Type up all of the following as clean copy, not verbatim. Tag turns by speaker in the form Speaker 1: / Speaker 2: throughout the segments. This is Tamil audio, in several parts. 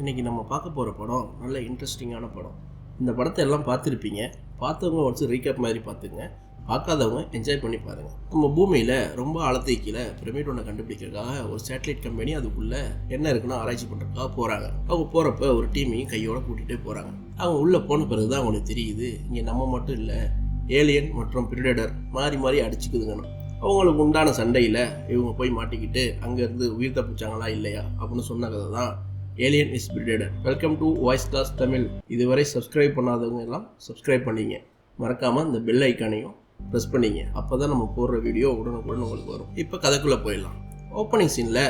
Speaker 1: இன்றைக்கி நம்ம பார்க்க போகிற படம் நல்ல இன்ட்ரெஸ்டிங்கான படம். இந்த படத்தை எல்லாம் பார்த்துருப்பீங்க. பார்த்தவங்க வச்சு ரீகேப் மாதிரி பார்த்துங்க. பார்க்காதவங்க என்ஜாய் பண்ணி பாருங்கள். நம்ம பூமியில் ரொம்ப ஆழத்தை கீழே பிரமிட் ஒன்று கண்டுபிடிக்கிறதுக்காக ஒரு சேட்டலைட் கம்பெனி அதுக்குள்ளே என்ன இருக்குன்னு ஆராய்ச்சி பண்ணுறதுக்காக போகிறாங்க. அவங்க போகிறப்ப ஒரு டீமையும் கையோடு கூட்டிகிட்டே போகிறாங்க. அவங்க உள்ளே போன பிறகு தான் அவங்களுக்கு தெரியுது, இங்கே நம்ம மட்டும் இல்லை, ஏலியன் மற்றும் பிரிடேட்டர் மாறி மாறி அடிச்சுக்குதுங்கன்னு. அவங்களுக்கு உண்டான சண்டையில் இவங்க போய் மாட்டிக்கிட்டு அங்கேருந்து உயிர் தப்பிச்சாங்களா இல்லையா அப்படின்னு சொன்ன கதை தான் alien is predator. Welcome to voice class Tamil. இதுவரை சப்ஸ்கிரைப் பண்ணாதவங்க எல்லாம் சப்ஸ்கிரைப் பண்ணிங்க. மறக்காமல் இந்த பெல் ஐக்கானையும் ப்ரெஸ் பண்ணிங்க. அப்போ தான் நம்ம போடுற வீடியோ உடனுக்குடன் உங்களுக்கு வரும். இப்போ கதைக்குள்ளே போயிடலாம். ஓப்பனிங் சீனில்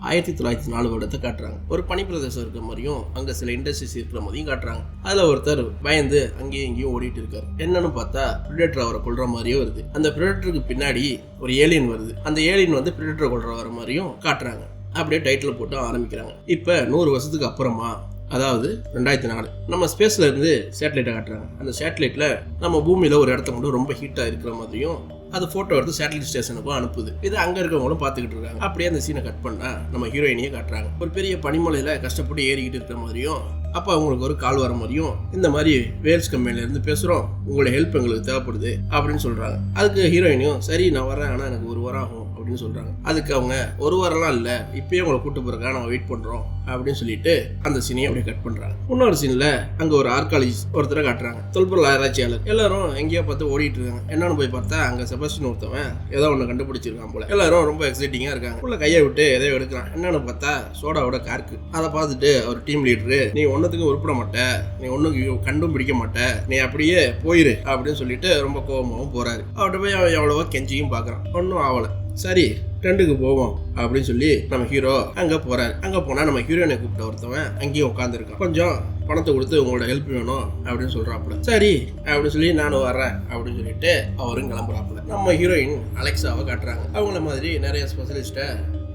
Speaker 1: 1904 வருடத்தை காட்டுறாங்க. ஒரு பனிப்பிரதேசம் இருக்கிற மாதிரியும் அங்கே சில இண்டஸ்ட்ரீஸ் இருக்கிற மாதிரியும் காட்டுறாங்க. அதில் ஒருத்தர் பயந்து அங்கேயும் இங்கேயும் ஓடிட்டு இருக்காரு. என்னன்னு பார்த்தா பிரிடேட்டர் அவரை கொல்ற மாதிரியும் வருது. அந்த பிரிடேட்டருக்கு பின்னாடி ஒரு ஏலியன் வருது. அந்த ஏலியன் வந்து பிரிடேட்டரை கொல்ற வர மாதிரியும் காட்டுறாங்க. அப்படியே டைட்டில் போட்டு ஆரம்பிக்கிறாங்க. இப்போ 100 வருஷத்துக்கு அப்புறமா, அதாவது 2004, நம்ம ஸ்பேஸ்ல இருந்து சேட்டலைட்டை காட்டுறாங்க. அந்த சேட்டலைட்ல நம்ம பூமியில ஒரு இடத்த மட்டும் ரொம்ப ஹீட்டா இருக்கிற மாதிரியும் அது போட்டோ எடுத்து சேட்டலைட் ஸ்டேஷனுக்கும் அனுப்புது. இது அங்க இருக்கவங்களும் பார்த்துக்கிட்டு இருக்காங்க. அப்படியே அந்த சீனை கட் பண்ணா நம்ம ஹீரோயினியை காட்டுறாங்க. ஒரு பெரிய பனிமலையில கஷ்டப்பட்டு ஏறிக்கிட்டு இருக்கிற மாதிரியும், அப்போ அவங்களுக்கு ஒரு கால் வர மாதிரியும், இந்த மாதிரி வேல்ஸ் கம்பெனில இருந்து பேசுறோம், உங்களோட ஹெல்ப் எங்களுக்கு தேவைப்படுது அப்படின்னு சொல்றாங்க. அதுக்கு ஹீரோயினியும் சரி நான் வரேன், ஆனா எனக்கு 1 வாரம் ஆகும் அப்படின்னு சொல்றாங்க. அதுக்கு அவங்க 1 வாரம்லாம் இல்லை, இப்பயே உங்களை கூட்டு போறதுக்காக நம்ம வெயிட் பண்றோம் அப்படின்னு சொல்லிட்டு அந்த சீனையை அப்படியே கட் பண்றாங்க. இன்னொரு சீன்ல அங்க ஒரு ஆர்காலஜிஸ்ட் ஒருத்தரை காட்டுறாங்க. தொல்பொருள் ஆராய்ச்சியாளர். எல்லாரும் எங்கேயோ பார்த்து ஓடிட்டு இருக்காங்க. என்னன்னு போய் பார்த்தா அங்க செபஸ்டின் ஒருத்தவன் ஏதோ ஒன்று கண்டுபிடிச்சிருக்கான் போல. எல்லாரும் ரொம்ப எக்ஸைட்டிங்கா இருக்காங்க. உள்ள கையை விட்டு எதையோ எடுக்கிறான். என்னன்னு பார்த்தா சோடாவோட கார்க்கு. அதை பார்த்துட்டு அவர் டீம் லீடரு, நீ ஒன்னுத்துக்கும் உருப்பிட மாட்ட, நீ ஒன்னும் கண்டும் பிடிக்க மாட்ட, நீ அப்படியே போயிரு அப்படின்னு சொல்லிட்டு ரொம்ப கோபமாகவும் போறாரு. அவர்கிட்ட போய் அவன் எவ்வளவோ கெஞ்சியும் பார்க்கறான். ஒன்றும் ஆகலை. சரி டெண்டுக்கு போவோம் அப்படின்னு சொல்லி நம்ம ஹீரோ அங்கே போறாரு. அங்கே போனால் நம்ம ஹீரோயினை கூப்பிட்ட ஒருத்தவன் அங்கேயும் உட்காந்துருக்கான். கொஞ்சம் பணத்தை கொடுத்து உங்களோட ஹெல்ப் வேணும் அப்படின்னு சொல்றாப்புல. சரி அப்படின்னு சொல்லி நானும் வர்றேன் அப்படின்னு சொல்லிட்டு அவரும் கிளம்புறாப்புல. நம்ம ஹீரோயின் அலெக்சாவை காட்டுறாங்க. அவங்கள மாதிரி நிறைய ஸ்பெஷலிஸ்ட்டை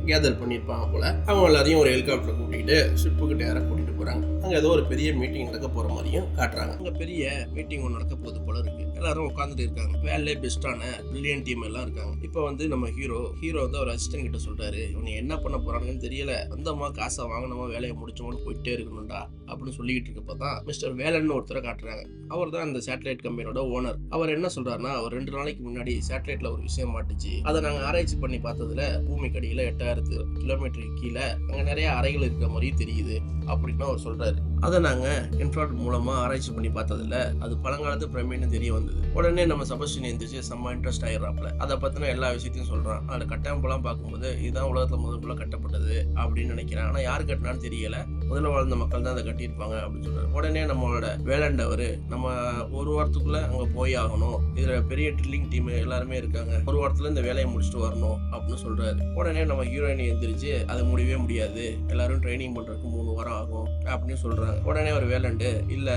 Speaker 1: கேதர் பண்ணியிருப்பாங்க போல. அவங்க எல்லாரையும் ஒரு ஹெலிகாப்டர் கூட்டிகிட்டு ஷிப்புக்கிட்ட யாரை கூட்டிகிட்டு போகிறாங்க. அங்கே ஏதோ ஒரு பெரிய மீட்டிங் நடக்க போகிற மாதிரியும் காட்டுறாங்க. அங்கே பெரிய மீட்டிங் ஒன்று நடக்க போகுது போல இருக்கு. எல்லாரும் உட்காந்துட்டு இருக்காங்க. வேலையே பெஸ்ட்டான பிரில்லியன்ட் டீம் எல்லாம் இருக்காங்க. இப்போ வந்து நம்ம ஹீரோ வந்து அவர் அசிஸ்டன்ட் கிட்ட சொல்றாரு, இவங்க என்ன பண்ண போறாங்கன்னு தெரியல, வந்தமா காசை வாங்கினமா வேலையை முடிச்சோம்னு போயிட்டே இருக்கணும்டா அப்படின்னு சொல்லிக்கிட்டு இருக்கப்பதான் மிஸ்டர் வேலன் ஒருத்தரை காட்டுறாங்க. அவர் தான் இந்த சேட்டலைட் கம்பெனியோட ஓனர். அவர் என்ன சொல்றாருன்னா, அவர் 2 நாளைக்கு முன்னாடி சேட்டலைட்ல ஒரு விஷயம் மாட்டுச்சு. அதை நாங்கள் ஆராய்ச்சி பண்ணி பார்த்ததுல பூமிக்கு அடியில் 8000 கிலோமீட்டருக்கு கீழே அங்கே நிறைய அறைகள் இருக்கிற மாதிரி தெரியுது அப்படின்னு அவர் சொல்றாரு. அதை நாங்கள் இன்ஃப்ராட் மூலமா ஆராய்ச்சி பண்ணி பார்த்ததுல அது பழங்காலத்து பிரமிட்னு தெரிய வந்தது. உடனே நம்ம செபஸ்டின் எந்திரிச்சு செம்ம இன்ட்ரெஸ்ட் ஆயிடுறாப்ல. அதை பத்தின எல்லா விஷயத்தையும் சொல்றான். அந்த கட்டமைப்பெல்லாம் பார்க்கும்போது இதுதான் உலகத்துல முதல்ல கட்டப்பட்டது அப்படின்னு நினைக்கிறேன். ஆனா யார் கட்டினான்னு தெரியல, முதல்ல வாழ்ந்த மக்கள் தான் அதை கட்டியிருப்பாங்க அப்படின்னு சொல்றாரு. உடனே நம்மளோட வேலண்டவர், நம்ம 1 வாரத்துக்குள்ள அங்க போய் ஆகணும், இதுல பெரிய ட்ரில்லிங் டீம் எல்லாருமே இருக்காங்க, 1 வாரத்துல இந்த வேலையை முடிச்சுட்டு வரணும் அப்படின்னு சொல்றாரு. உடனே நம்ம ஹீரோயினி எந்திரிச்சு அது முடியவே முடியாது, எல்லாரும் ட்ரைனிங் பண்றதுக்கு 3 வாரம் ஆகும் அப்படின்னு சொல்றாங்க. உடனே ஒரு வேலண்டு, இல்ல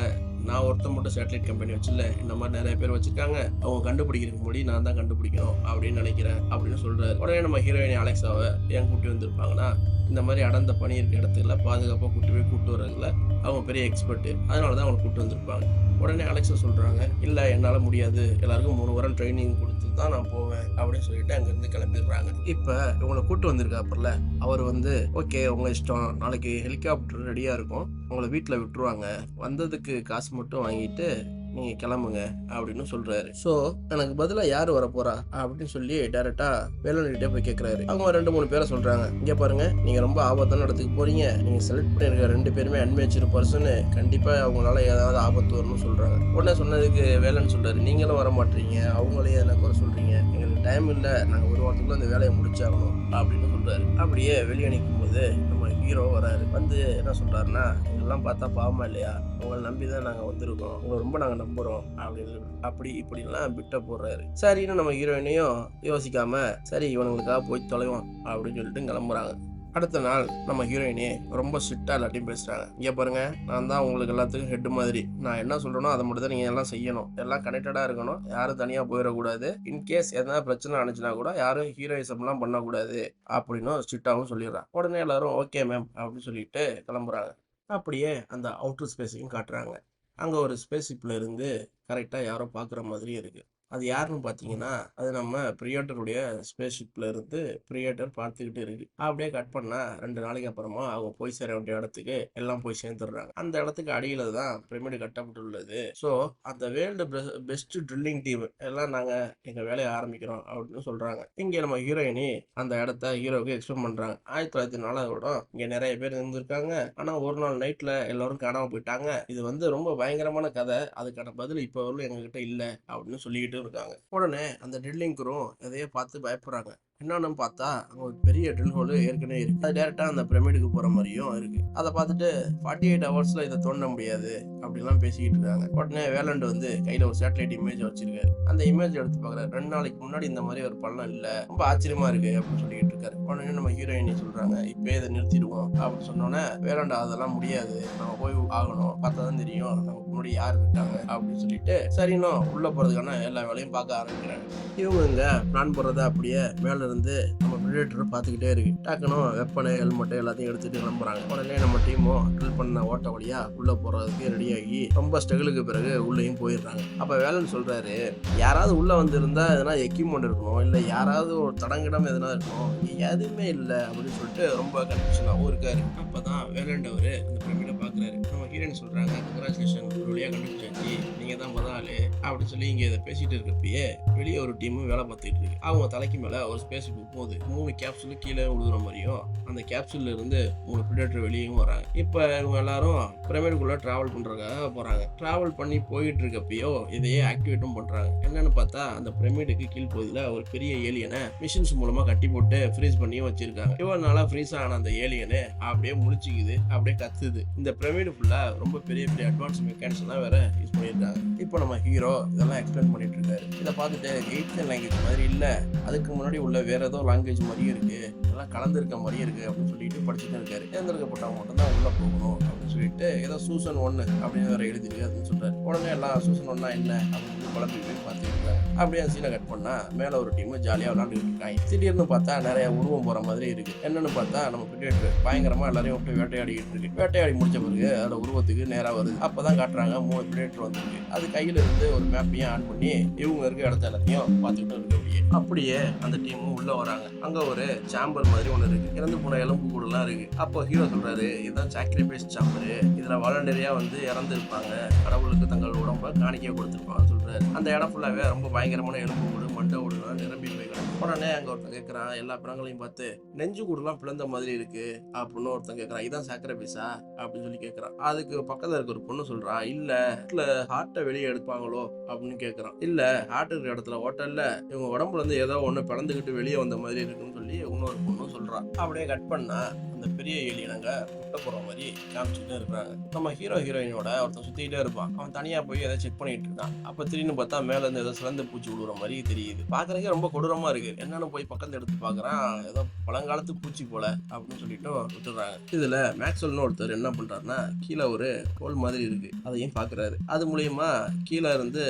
Speaker 1: நான் ஒருத்தர் மட்டும் சேட்டலைட் கம்பெனி வச்சுல, இந்த மாதிரி நிறைய பேர் வச்சிருக்காங்க, அவங்க கண்டுபிடிக்கிறதுக்கு முன்னாடி நான் தான் கண்டுபிடிக்கணும் அப்படின்னு நினைக்கிறேன் அப்படின்னு சொல்றாரு. உடனே நம்ம ஹீரோயினி அலெக்சாவை ஏன் கூட்டி வந்திருப்பாங்கன்னா, இந்த மாதிரி அடர்ந்த பனி இருக்க இடத்துல பாதுகாப்பாக கூட்டு வர்றதுல அவங்க பெரிய எக்ஸ்பர்ட், அதனாலதான் அவங்க கூட்டு வந்திருப்பாங்க. உடனே அலெக்சா சொல்றாங்க, இல்ல என்னால முடியாது, எல்லாருக்கும் 3 வாரம் ட்ரைனிங் கொடுத்து தான் நான் போவேன் அப்படின்னு சொல்லிட்டு அங்கிருந்து கிளம்பிடுறாங்க. இப்ப இவங்களை கூட்டு வந்திருக்காப்புல, அவர் வந்து ஓகே உங்க இஷ்டம், நாளைக்கு ஹெலிகாப்டர் ரெடியா இருக்கும், உங்களை வீட்டுல விட்டுருவாங்க, வந்ததுக்கு காசு மட்டும் வாங்கிட்டு நீங்க கிளம்புங்க அப்படின்னு சொல்றாரு. சோ எனக்கு பதிலா யாரு வர போறா அப்படின்னு சொல்லி டைரக்டா வேலன்கிட்டே போய் கேட்கிறாரு. அவங்க 2-3 பேரை சொல்றாங்க, இங்க பாருங்க நீங்க ரொம்ப ஆபத்தான இடத்துக்கு போறீங்க, நீங்க செலக்ட் பண்ணிருக்க 2 பேருமே அன்மேச்சர் பர்சன், கண்டிப்பா அவங்களால ஏதாவது ஆபத்து வரும்னு சொல்றாங்க. உடனே சொன்னதுக்கு வேலன் சொல்றாரு, நீங்களும் வர மாட்டீங்க, அவங்களையே என்ன குறை சொல்றீங்க, எங்களுக்கு டைம் இல்லை, நாங்க 1 வாரத்துக்குள்ள அந்த வேலையை முடிச்சாகணும் அப்படின்னு சொல்றாரு. அப்படியே வெளியே நிற்கும் போது நம்ம ஹீரோ வராரு. வந்து என்ன சொல்றாருன்னா, எல்லாம் பார்த்தா பாவமா இல்லையா, உங்களை நம்பிதான் நாங்க வந்திருக்கோம், உங்களை ரொம்ப நாங்க நம்புறோம் அப்படின்னு அப்படி இப்படிலாம் பிட்ட போடுறாரு. சரின்னு நம்ம ஹீரோயினையும் யோசிக்காம சரி இவனுங்களுக்காக போய் தொலைவோம் அப்படின்னு சொல்லிட்டு கிளம்புறாங்க. அடுத்த நாள் நம்ம ஹீரோயினே ரொம்ப ஸ்ட்ரிக்டா எல்லாத்தையும் பேசுறாங்க. இங்க பாருங்க, நான் தான் உங்களுக்கு எல்லாத்துக்கும் ஹெட் மாதிரி, நான் என்ன சொல்றேனோ அதை மட்டும் தான் நீங்க எல்லாம் செய்யணும், எல்லாம் கனெக்டடா இருக்கணும், யாரும் தனியா போயிடக்கூடாது, இன்கேஸ் எதனா பிரச்சனை அனுச்சுனா கூட யாரும் ஹீரோயிசம் எல்லாம் பண்ணக்கூடாது அப்படின்னு ஸ்ட்ரிக்டாவும் சொல்லிடுறான். உடனே எல்லாரும் ஓகே மேம் அப்படின்னு சொல்லிட்டு கிளம்புறாங்க. அப்படியே அந்த அவுட்டர் ஸ்பேஸையும் காட்டுறாங்க. அங்கே ஒரு ஸ்பேஸ் ஷிப்பில் இருந்து கரெக்டாக யாரோ பார்க்குற மாதிரி இருக்குது. அது யாருன்னு பார்த்தீங்கன்னா, அது நம்ம பிரியேட்டருடைய ஸ்பேஸ் ஷிப்ல இருந்து பிரியேட்டர் பார்த்துக்கிட்டு இருக்கு. அப்படியே கட் பண்ணா 2 நாளைக்கு அப்புறமா அவங்க போய் சேர வேண்டிய இடத்துக்கு எல்லாம் போய் சேர்ந்துடுறாங்க. அந்த இடத்துக்கு அடியில தான் பிரமிடு கட்டப்பட்டுள்ளது. ஸோ அந்த வேர்ல்டு பெஸ்ட் ட்ரில்லிங் டீம் எல்லாம் நாங்க எங்க வேலையை ஆரம்பிக்கிறோம் அப்படின்னு சொல்றாங்க. இங்க நம்ம ஹீரோயினி அந்த இடத்த ஹீரோவுக்கு எக்ஸ்பிளைன் பண்றாங்க. 1904 வருடம் இங்க நிறைய பேர் இருந்திருக்காங்க. ஆனா ஒரு நாள் நைட்ல எல்லாரும் காணாம போயிட்டாங்க. இது ரொம்ப பயங்கரமான கதை. அதுக்கான பதில் இப்ப வரலும் எங்ககிட்ட இல்ல அப்படின்னு சொல்லிக்கிட்டு இருக்காங்க. உடனே அந்த ட்ரில்லிங் குரும் இதையே பார்த்து பயப்படுறாங்க. என்னன்னு பார்த்தா அங்க ஒரு பெரிய ட்ரில் ஹோல் ஏற்கனவே இருக்கு. அது டேரக்டா அந்த பிரமிடுக்கு போற மாதிரியும் இருக்கு. அதை பார்த்துட்டு 48 ஹவர்ஸ்ல இதை தோண்ட முடியாது அப்படிலாம் பேசிக்கிட்டு இருக்காங்க. உடனே வேலண்ட் கையில ஒரு சேட்டலைட் இமேஜ் வச்சிருக்காரு. அந்த இமேஜ் எடுத்து பார்க்குறாரு. 2 நாளைக்கு முன்னாடி இந்த மாதிரி ஒரு பள்ளம் இல்ல, ரொம்ப ஆச்சரியமா இருக்கு அப்படின்னு சொல்லிட்டு இருக்காரு. உடனே நம்ம ஹீரோயினி சொல்றாங்க, இப்பயே இதை நிறுத்திடுவோம் அப்படின்னு சொன்னோன்னே வேலண்ட் அதெல்லாம் முடியாது, நம்ம போய் ஆகணும், பார்த்தாதான் தெரியும் நமக்கு முன்னாடி யார் இருக்காங்க அப்படின்னு சொல்லிட்டு சரின்னு உள்ள போறதுக்கான எல்லா வேலையும் பார்க்க ஆரம்பிக்கிறாங்க. இவங்க பிளான் போடுறத அப்படியே மேல இருந்து நம்ம பிரிடேட்டர் பார்த்துக்கிட்டே இருக்கு. டக்குன்னு வெப்பனை ஹெல்மெட் எல்லாத்தையும் எடுத்துட்டு கிளம்புறாங்க. உடனே நம்ம டீமும் ட்ரில் பண்ண ஓட்ட வழியா உள்ள போறதுக்கு ரெடியாகி ரொம்ப ஸ்ட்ரகிளுக்கு பிறகு உள்ளேயும் போயிடுறாங்க. அப்ப வேலன் சொல்றாரு, யாராவது உள்ள வந்திருந்தா எதனா எக்யூப்மெண்ட் இருக்கணும், இல்ல யாராவது ஒரு தடங்கிடம் எதனா இருக்கணும், எதுவுமே இல்லை அப்படின்னு சொல்லிட்டு ரொம்ப கன்ஃபியூஷனாகவும் இருக்காரு. அப்பதான் வேலண்ட் அவரு அந்த பிரமிட பாக்குறாரு. நம்ம ஹீரோயின் சொல்றாங்க, கங்க்ராச்சுலேஷன், ஒரு வழியா கண்டுபிடிச்சாச்சு, நீங்க தான் முதல் ஆளு அப்படின்னு சொல்லி இங்க இதை பேசிட்டு இருக்கப்பயே வெளியே ஒரு டீம் வேலை பார்த்துட்டு இருக்கு. அவங்க தலைக்கு மேல ஒரு ஸ்பேஸ் போகுது. 3 கேப்சூல் கீழே விழுதுற மாதிரியும் அந்த கேப்சூல்ல இருந்து 3 பிரிடேட்டர் வெளியும் வராங்க. இப்ப இவங்க எல்லாரும் பிரமிடுக்குள்ள டிராவல் பண்றதுக்காக போறாங்க. டிராவல் பண்ணி போயிட்டு இருக்கப்பயோ இதையே ஆக்டிவேட்டும் பண்றாங்க. என்னன்னு பார்த்தா அந்த பிரமிடுக்கு கீழ்ப்பகுதியில ஒரு பெரிய ஏலியனை மிஷின்ஸ் மூலமா கட்டி போட்டு ஃப்ரீஸ் பண்ணியும் வச்சிருக்காங்க. இவனால ஃப்ரீஸ் ஆன அந்த ஏலியனு அப்படியே முழிச்சுக்குது, அப்படியே கத்துது. இந்த பிரமிடு ஃபுல்லா ரொம்ப பெரிய பெரிய அட்வான்ஸ் மெக்கானிக்ஸ் எல்லாம் வேற யூஸ் பண்ணியிருக்காங்க. இப்போ நம்ம ஹீரோ இதெல்லாம் எக்ஸ்பிளைன் பண்ணிட்டு இருக்காரு. இதை பார்த்துட்டு எய்த் லாங்குவேஜ் மாதிரி இல்ல, அதுக்கு முன்னாடி உள்ள வேற ஏதோ லாங்குவேஜ் மாதிரியும் இருக்கு, எல்லாம் கலந்துருக்க மாதிரியும் இருக்கு அப்படின்னு சொல்லிட்டு படிச்சுட்டு இருக்காரு. தேர்ந்தெடுக்கப்பட்டவங்க மட்டும் தான் உள்ள போகணும் அப்படின்னு சொல்லிட்டு ஏதோ சூசன் 1 அப்படின்னு வேற எழுதிருக்கு அப்படின்னு சொல்றாரு. உடனே எல்லாம் சூசன் 1 என்ன அப்படின்னு குழம்பி போய் பார்த்துட்டு இருக்காங்க. அப்படியே சீனை கட் பண்ணா மேல ஒரு டீம் ஜாலியா விளையாண்டுட்டு இருக்காங்க. திடீர்னு பார்த்தா நிறைய உருவம் போற மாதிரி இருக்கு. என்னன்னு பார்த்தா நம்ம பிரிடேட்டர் பயங்கரமா எல்லாரையும் விட்டு வேட்டையாடிக்கிட்டு இருக்கு. வேட்டையாடி முடிச்ச பிறகு அதோட உருவத்துக்கு நேரா வருது. அப்பதான் காட்டுறாங்க 3 பிரிடேட்டர் வந்துருக்கு. அது கையில இருந்து ஒரு மேப்பையும் ஆன் பண்ணி இவங்க இருக்க இடத்த எல்லாத்தையும் பார்த்துக்கிட்டு இருக்க. அப்படியே அந்த டீமும் உள்ள வராங்க. அங்க ஒரு சாம்பர் மாதிரி ஒண்ணு இருக்கு. இறந்து போன எலும்பு கூடலாம் இருக்கு. அப்போ ஹீரோ சொல்றாரு, இதுதான் சாக்ரிஃபைஸ் சாம்பர், இதுல வாலண்டரியா இறந்து இருப்பாங்க, கடவுளுக்கு தங்கள் உடம்ப காணிக்கையா கொடுத்துருப்பாங்க சொல்றாரு. அந்த இடம் ஃபுல்லாவே ரொம்ப பயங்கரமான எலும்பு கூடு மண்டை கூடுலாம் நிரம்பி போய்க்கலாம். உடனே அங்க ஒருத்தன் கேட்கறான், எல்லா பிணங்களையும் பார்த்து நெஞ்சு கூடலாம் பிளந்த மாதிரி இருக்கு அப்படின்னு ஒருத்தன் கேட்கறான். இதான் சாக்ரிஃபைஸா அப்படின்னு சொல்லி கேட்கறான். அதுக்கு பக்கத்துல இருக்க ஒரு பொண்ணு சொல்றா, இல்ல ஹார்ட்டை வெளியே எடுப்பாங்களோ அப்படின்னு கேட்கறான். இல்ல, ஹார்ட் இருக்கிற இடத்துல ஓட்டல்ல, இவங்க உடம்புல இருந்து ஏதோ ஒண்ணு பிளந்துக்கிட்டு வெளியே வந்த மாதிரி இருக்குன்னு சொல்லி இன்னொரு பொண்ணு சொல்றான். அப்படியே கட் பண்ணா அந்த பெரிய ஏலியனங்க முட்டை போற மாதிரி காமிச்சுட்டு இருக்காங்க. நம்ம ஹீரோயினோட ஒருத்தன் சுத்திக்கிட்டே இருப்பான். அவன் தனியா போய் எதை செக் பண்ணிட்டு இருக்கான். அப்ப திடீர்னு பார்த்தா மேல இருந்து ஏதோ சிறந்த பூச்சி விடுற மாதிரி தெரியுது. பாக்குறதுக்கே ரொம்ப கொடூரமா இருக்கு. என்னன்னு போய் பக்கத்துல எடுத்து பாக்குறான், ஏதோ பழங்காலத்து பூச்சி போல அப்படின்னு சொல்லிட்டு விட்டுறாங்க. இதுல மேக்ஸ்வெல்னு ஒருத்தர் என்ன பண்றாருன்னா, கீழே ஒரு ஹோல் மாதிரி இருக்கு, அதையும் பாக்குறாரு. அது மூலியமா கீழே இருந்து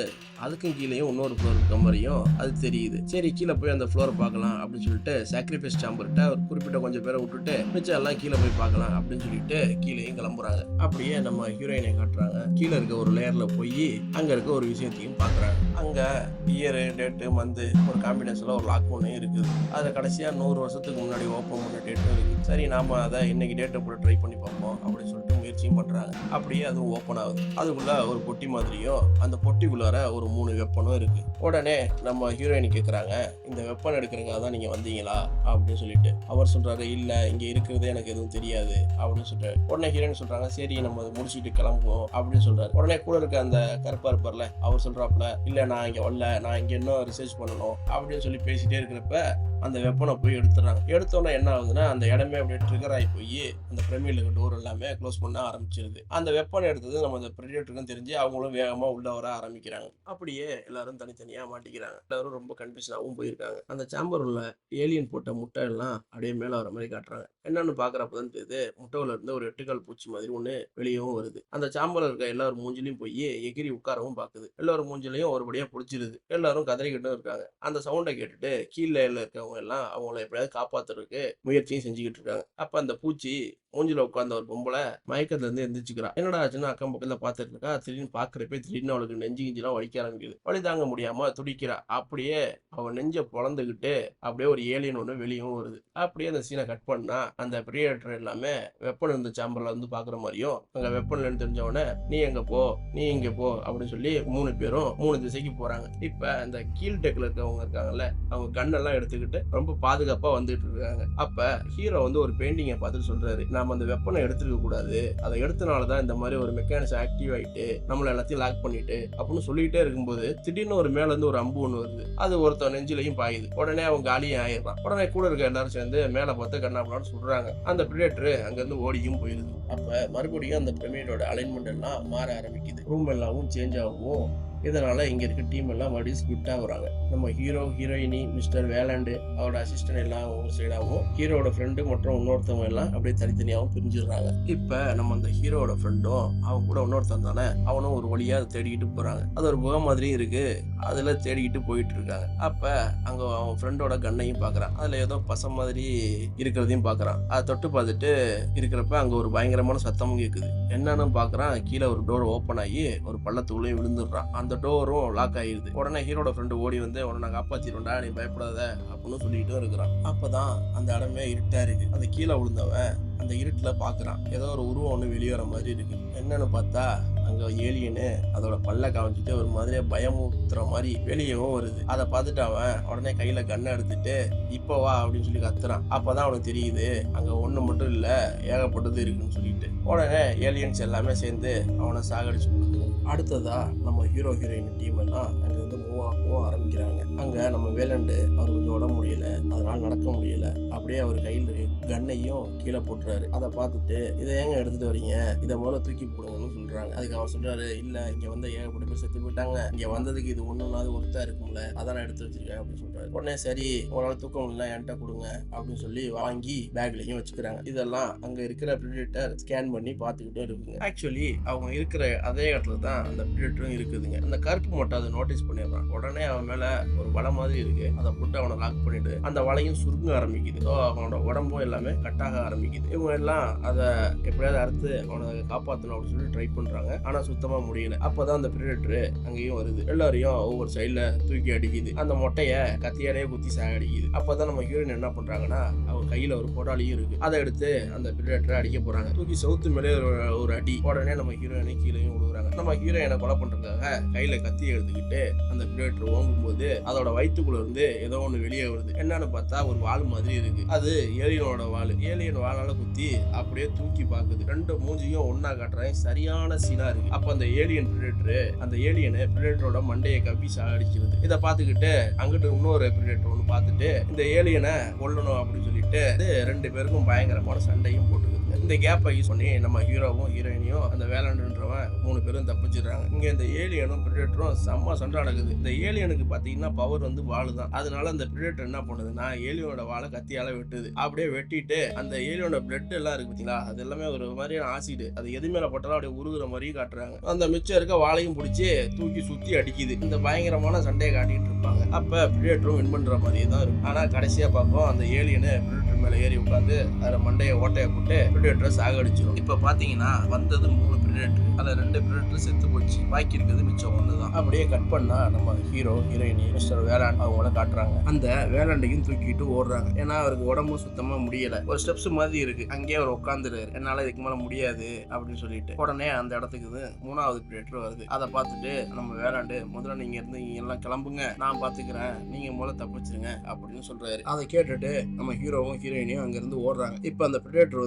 Speaker 1: அதுக்கும் கீழேயும் இன்னொரு ஃப்ளோர் இருக்க மாதிரியும் அது தெரியுது. சரி, கீழே போய் அந்த ஃப்ளோரை பார்க்கலாம் அப்படின்னு சொல்லிட்டு சாக்ரிஃபைஸ் சாம்பர்கிட்ட ஒரு குறிப்பிட்ட கொஞ்சம் பேரை விட்டுட்டு மிச்சம் எல்லாம் கீழே போய் பார்க்கலாம் அப்படின்னு சொல்லிட்டு கீழேயும் கிளம்புறாங்க. அப்படியே நம்ம ஹீரோயினை காட்டுறாங்க. கீழே இருக்க ஒரு லேயர்ல போய் அங்க இருக்க ஒரு விஷயத்தையும் பாக்குறாங்க. அங்க இயர், டேட்டு, மந்த் ஒரு காம்பினேஷன்ல ஒரு லாக் ஒன்று இருக்குது. அதுல கடைசியா 100 வருஷத்துக்கு முன்னாடி ஓப்பன் பண்ண டேட்டும் இருக்கு. சரி, நாம அதை இன்னைக்கு டேட்டை போட்டு ட்ரை பண்ணி பார்ப்போம் அப்படின்னு சொல்லிட்டு முயற்சியும் பண்றாங்க. அப்படியே அதுவும் ஓப்பன் ஆகுது. அதுக்குள்ள ஒரு பொட்டி மாதிரியும் அந்த பொட்டிக்குள்ளார ஒரு 3 வெப்பனும் இருக்கு. உடனே நம்ம ஹீரோயின் கேட்கறாங்க, இந்த வெப்பன் எடுக்கிறதுக்காக தான் நீங்க வந்தீங்களா அப்படின்னு சொல்லிட்டு. அவர் சொல்றாரு, இல்ல, இங்க இருக்கிறதே எனக்கு எதுவும் தெரியாது அப்படின்னு சொல்றாரு. உடனே ஹீரோயின் சொல்றாங்க, சரி நம்ம அதை முடிச்சுட்டு கிளம்புவோம் அப்படின்னு சொல்றாரு. உடனே கூட இருக்க அந்த கருப்பா இருப்பார்ல, அவர் சொல்றாப்புல, இல்ல நான் இங்க வரல, நான் இங்க இன்னும் ரிசர்ச் பண்ணணும் அப்படின்னு சொல்லி பேசிட்டே இருக்கிறப்ப அந்த வெப்பனை போய் எடுத்துறாங்க. எடுத்தோன்னா என்ன ஆகுதுன்னா, அந்த இடமே அப்படியே ட்ரிகர் ஆகி போய் அந்த பிரமிட்ல இருக்க டோர் எல்லாமே க்ளோஸ் பண்ண ஆரம்பிச்சிருது. அந்த வெப்பனை எடுத்தது நம்ம அந்த பிரிடேட்டருக்கும் தெரிஞ்சு அவங்களும் வேகமா உள்ள வர ஆரம்பிக்கிறாங்க. அப்படியே எல்லாரும் தனித்தனியா மாட்டிக்கிறாங்க. எல்லாரும் ரொம்ப கன்ஃபியூஷனாகவும் போயிருக்காங்க. அந்த சாம்பர் உள்ள ஏலியன் போட்ட முட்டை எல்லாம் அப்படியே மேல வர மாதிரி காட்டுறாங்க. என்னன்னு பாக்குறப்பதான் தெரியுது, முட்டையில இருந்து ஒரு 8 கால் பூச்சி மாதிரி ஒண்ணு வெளியவும் வருது. அந்த சாம்பர்ல இருக்க எல்லாரும் மூஞ்சிலையும் போய் எகிரி உட்காரவும் பாக்குது. எல்லாரும் மூஞ்சிலையும் ஒருபடியா பிடிச்சிருது. எல்லாரும் கதறிக்கிட்டும் இருக்காங்க. அந்த சவுண்டை கேட்டுட்டு கீழே இருக்கவங்க எல்லாம் அவங்கள எப்படியாவது காப்பாத்துறதுக்கு முயற்சியும் செஞ்சுக்கிட்டு இருக்காங்க. அப்ப அந்த பூச்சி மூஞ்சில உட்கார்ந்த ஒரு பொம்பளை மயக்கத்துல இருந்து எந்திரிச்சுக்கிறா. என்னடா ஆச்சுன்னு அக்கம் பக்கத்துல பாத்துட்டு இருக்கா. திடீர்னு பாக்குறப்ப திடீர்னு அவளுக்கு நெஞ்சு கிஞ்செல்லாம் வலிக்க ஆரம்பிக்குது. வலி தாங்க முடியாம துடிக்கிறா. அப்படியே அவ நெஞ்ச பொளந்துகிட்டு அப்படியே ஒரு ஏலியன் ஒண்ணு வெளியும் வருது. அப்படியே அந்த சீனை கட் பண்ணா அந்த பிரியேட்டர் எல்லாமே வெப்பன் இருந்த சாம்பர்ல வந்து பாக்குற மாதிரியும், அங்க வெப்பன் இல்லைன்னு தெரிஞ்ச உடனே நீ எங்க போ நீ இங்க போ அப்படின்னு சொல்லி 3 பேரும் 3 திசைக்கு போறாங்க. இப்ப அந்த கீழ் டெக்ல இருக்கவங்க இருக்காங்கல்ல, அவங்க கண்ணெல்லாம் எடுத்துக்கிட்டு ரொம்ப பாதுகாப்பா வந்துட்டு இருக்காங்க. அப்ப ஹீரோ வந்து ஒரு பெயிண்டிங்கை பார்த்துட்டு சொல்றாரு, நாம அந்த வெப்பனை எடுத்துக்க கூடாது, அதை எடுத்தனாலதான் இந்த மாதிரி ஒரு மெக்கானிசம் ஆக்டிவ் ஆயிட்டு நம்மள எல்லாத்தையும் லாக் பண்ணிட்டு அப்படின்னு சொல்லிட்டே இருக்கும்போது திடீர்னு ஒரு மேல இருந்து ஒரு அம்பு ஒண்ணு வருது. அது ஒருத்தன் நெஞ்சிலையும் பாயுது. உடனே அவங்க காலியும் ஆயிடுறான். உடனே கூட இருக்க எல்லாரும் சேர்ந்து மேல பார்த்து கண்ணாப்பலான்னு சொல்றாங்க. அந்த பிரிடேட்டர் அங்க இருந்து ஓடியும் போயிருது. அப்ப மறுபடியும் அந்த பிரமிடோட அலைன்மெண்ட் எல்லாம் மாற ஆரம்பிக்குது. ரூம் எல்லாமும் சேஞ்ச் ஆகும். இதனால இங்க இருக்க டீம் எல்லாம் மறுபடியும் ஸ்பிட் ஆகுறாங்க. நம்ம ஹீரோ, ஹீரோயினி, மிஸ்டர் வேலண்டு, அவரோட அசிஸ்டன்ட் எல்லாம் ஒரு சைடாகவும், ஹீரோட ஃப்ரெண்டு மற்றும் இன்னொருத்தவங்க எல்லாம் அப்படியே தனித்தனியாகவும் பிரிஞ்சிடுறாங்க. இப்ப நம்ம அந்த ஹீரோட ஃப்ரெண்டும் அவன் கூட இன்னொருத்தன் தானே, அவனும் ஒரு வழியா அதை தேடிக்கிட்டு போறாங்க. அது ஒரு குகை மாதிரியும் இருக்கு, அதுல தேடிக்கிட்டு போயிட்டு இருக்காங்க. அப்ப அங்க அவன் ஃப்ரெண்டோட கண்ணையும் பாக்குறான். அதுல ஏதோ பசம் மாதிரி இருக்கிறதையும் பாக்குறான். அதை தொட்டு பார்த்துட்டு இருக்கிறப்ப அங்க ஒரு பயங்கரமான சத்தமும் கேக்குது. என்னன்னு பாக்குறான், கீழே ஒரு டோர் ஓப்பன் ஆகி ஒரு பள்ளத்துக்குள்ளேயும் விழுந்துடுறான். அந்த டோரும் லாக் ஆயிருது. உடனே ஹீரோட ஃப்ரெண்டு ஓடி வந்து உடனே காப்பாத்திடும்டா, நீ பயப்படாத அப்படின்னு சொல்லிட்டு இருக்கிறான். அப்பதான் அந்த இடமே இருட்டா இருக்கு. அந்த கீழே விழுந்தவன் அந்த இருட்டுல பாக்குறான், ஏதோ ஒரு உருவம் ஒண்ணு வெளியேற மாதிரி இருக்கு. என்னன்னு பார்த்தா அங்க ஏலியனு அதோட பல்ல காமிச்சிட்டு ஒரு மாதிரியா பயமுறுத்துற மாதிரி வெளியவும் வருது. அதை பார்த்துட்டு அவன் உடனே கையில கண்ணை எடுத்துட்டு இப்ப வா அப்படின்னு சொல்லி கத்துறான். அப்பதான் அவனுக்கு தெரியுது அங்க ஒண்ணு மட்டும் இல்ல, ஏகப்பட்டது இருக்குன்னு சொல்லிட்டு. உடனே ஏலியன்ஸ் எல்லாமே சேர்ந்து அவனை சாகடிச்சு கொடுக்குது. அடுத்ததா நம்ம ஹீரோ ஹீரோயின் டீம் எல்லாம் அங்க வந்து மூவ் ஆரம்பிக்கிறாங்க. அங்க நம்ம வேலண்டு அவர் கொஞ்சம் உடம்பு முடியல, அதனால நடக்க முடியல. அப்படியே அவர் கையில் கண்ணையும் கீழே போட்டுறாரு. அதை பார்த்துட்டு இதை ஏங்க எடுத்துட்டு வரீங்க, இதை முதல்ல தூக்கி போடுங்கன்னு சொல்றாங்க. அதுக்கு அவர் சொல்றாரு, இல்ல இங்க வந்து ஏகப்பட்ட பேர் செத்து போயிட்டாங்க, இங்க வந்ததுக்கு இது ஒண்ணுனாவது ஒருத்தா இருக்கும்ல, அதான் எடுத்து வச்சிருக்கேன் அப்படின்னு சொல்றாரு. உடனே சரி, உங்களால தூக்க முடியல என்கிட்ட கொடுங்க அப்படின்னு சொல்லி வாங்கி பேக்லயும் வச்சுக்கிறாங்க. இதெல்லாம் அங்க இருக்கிற பிரிடேட்டர் ஸ்கேன் பண்ணி பார்த்துக்கிட்டே இருக்குங்க. ஆக்சுவலி அவங்க இருக்கிற அதே இடத்துல தான் அந்த பிரிடேட்டரும் இருக்குதுங்க. அந்த கருப்பு மட்டும் அதை நோட்டீஸ் பண்ணிடுறான். உடனே அவன் மேல ஒரு வலை மாதிரி இருக்கு, அதை போட்டு அவனை லாக் பண்ணிட்டு அந்த வலையும் சுருங்க ஆரம்பிக்குது. அவனோட உடம்பும் எல்லாமே கட்டாக ஆரம்பிக்குது. இவங்க எல்லாம் அதை எப்படியாவது அறுத்து அவனை காப்பாற்றணும் அப்படின்னு சொல்லி ட்ரை பண்றாங்க. ஆனா சுத்தமா முடியல. அப்பதான் அந்த பிரிடேட்டர் அங்கேயும் வருது. எல்லாரையும் ஒவ்வொரு சைட்ல தூக்கி அடிக்குது. அந்த மொட்டைய கத்தியாலேயே குத்தி சாகடிக்குது. அப்பதான் நம்ம ஹீரோயின் என்ன பண்றாங்கன்னா, அவங்க கையில ஒரு கோடாலியும் இருக்கு, அதை எடுத்து அந்த பிரிடேட்டரை அடிக்க போறாங்க. தூக்கி சவுத்து மேலே ஒரு அடி. உடனே நம்ம ஹீரோயினை கீழையும் விழுகுறாங்க. நம்ம ஹீரோயினை கொலை பண்றதுக்காக கையில கத்தி எடுத்துக்கிட்டு அந்த பிரிடேட்டர் ஓங்கும் போது அதோட வயிற்றுக்குள்ள இருந்து ஏதோ ஒண்ணு வெளியே வருது. என்னன்னு பார்த்தா ஒரு வால் மாதிரி இருக்கு. அது ஏலியனோட வால். ஏலியன் வாளால குத்தி அப்படியே தூக்கி பாக்குது. ரெண்டு மூஞ்சியும் ஒன்னா காட்டுறேன், சரியான சீனா இருக்கு. அப்ப அந்த ஏலியன் பிரிடேட்டர் அந்த ஏலியனை பிரிடேட்டரோட மண்டையை கப்பி சாகடிச்சிருது. இதை பார்த்துக்கிட்டு அங்கிட்டு இன்னொரு பிரிடேட்டர் ஒன்று பார்த்துட்டு இந்த ஏலியனை கொல்லணும் அப்படின்னு சொல்லிட்டு 2 பேருக்கும் பயங்கரமான சண்டையும் போட்டுக்குது. இந்த கேப்பை யூஸ் பண்ணி நம்ம ஹீரோவும் ஹீரோயினியும் அந்த வேலண்டுன்றவன் 3 பேரும் தப்பிச்சிடுறாங்க. இங்க இந்த ஏலியனும் பிரிடேட்டரும் செம்ம சண்டை நடக்குது. இந்த ஏலியனுக்கு பாத்தீங்கன்னா பவர் வந்து வாள் தான். அதனால அந்த பிரிடேட்டர் என்ன பண்ணுதுன்னா ஏலியனோட வாழை கத்தியால வெட்டுது. அப்படியே வெட்டிட்டு அந்த ஏலியனோட பிளட் எல்லாம் இருக்கு பாத்தீங்களா, அது எல்லாமே ஒரு மாதிரியான ஆசிட், அது எது மேல போட்டாலும் அப்படியே உருகுற மாதிரி காட்டுறாங்க. அந்த மிச்சம் இருக்க வாழையும் பிடிச்சி தூக்கி சுத்தி அடிக்குது. இந்த பயங்கரமான சண்டையை காட்டிட்டு இருப்பாங்க. அப்ப பிரிடேட்டரும் வின் பண்ற மாதிரியே தான் இருக்கும். ஆனா கடைசியா பார்ப்போம் அந்த ஏலியனு பிரிடேட்டர் மேல ஏறி உட்காந்து அதுல மண்டையை ஓட்டையை போட்டு பிரிடேட்டரை சாகடிச்சிடும். இப்ப பாத்தீங்கன்னா வந்தது 3 பிரிடேட்டர், அதுல 2 பிரிடேட்டர் செத்து போச்சு, பாக்கி இருக்கிறது மிச்சம் ஒண்ணுதான். அப்படியே கட் பண்ணா நம்ம ஹீரோ ஹீரோயினி மிஸ்டர் வேலாண்ட் அவங்கள காட்டுறாங்க. அந்த வேலாண்டையும் தூக்கிட்டு ஓடுறாங்க. ஏன்னா அவருக்கு உடம்பும் சுத்தமா முடியல. ஒரு ஸ்டெப்ஸ் மாதிரி இருக்கு, அங்கேயே அவர் உட்காந்துருக்காரு. என்னால இதுக்கு மேல முடியாது அப்படின்னு சொல்லிட்டு உடனே அந்த இடத்துக்கு 3வது பிரிடேட்டர் வருது. அதை பார்த்துட்டு நம்ம வேலாண்டு, முதல்ல நீங்க இருந்து எல்லாம் கிளம்புங்க, நான் பாத்துக்கிறேன், நீங்க முதல்ல தப்பிச்சிருங்க அப்படின்னு சொல்றாரு. அதை கேட்டுட்டு நம்ம ஹீரோவும் ஹீரோயினியும் அங்க இருந்து ஓடுறாங்க. இப்ப அந்த பிரிடேட்டர்